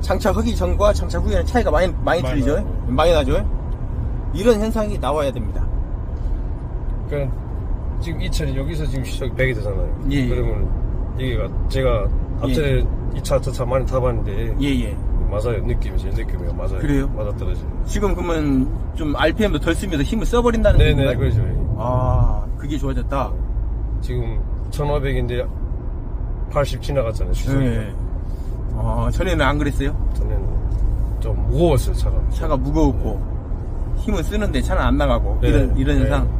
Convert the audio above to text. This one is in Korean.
장착하기 전과 장착 후에는 차이가 많이 틀리죠? 많이 나죠? 이런 현상이 나와야 됩니다. 그러니까 지금 이 차는 여기서 지금 시작이 100이 되잖아요. 예. 그러면 여기가 제가 앞전에 이 차 저 차 많이 타봤는데 예예. 맞아요. 제 느낌이에요. 맞아요. 그래요? 맞아 떨어져요. 지금 그러면 좀 RPM도 덜 쓰면서 힘을 써버린다는 네네 건가요? 그러죠. 아, 그게 좋아졌다. 지금 1500인데 80 지나갔잖아요. 시속이. 네. 전에는 안 그랬어요? 전에는 좀 무거웠어요 차가. 차가 무거웠고 힘을 쓰는데 차는 안 나가고 네. 이런 현상.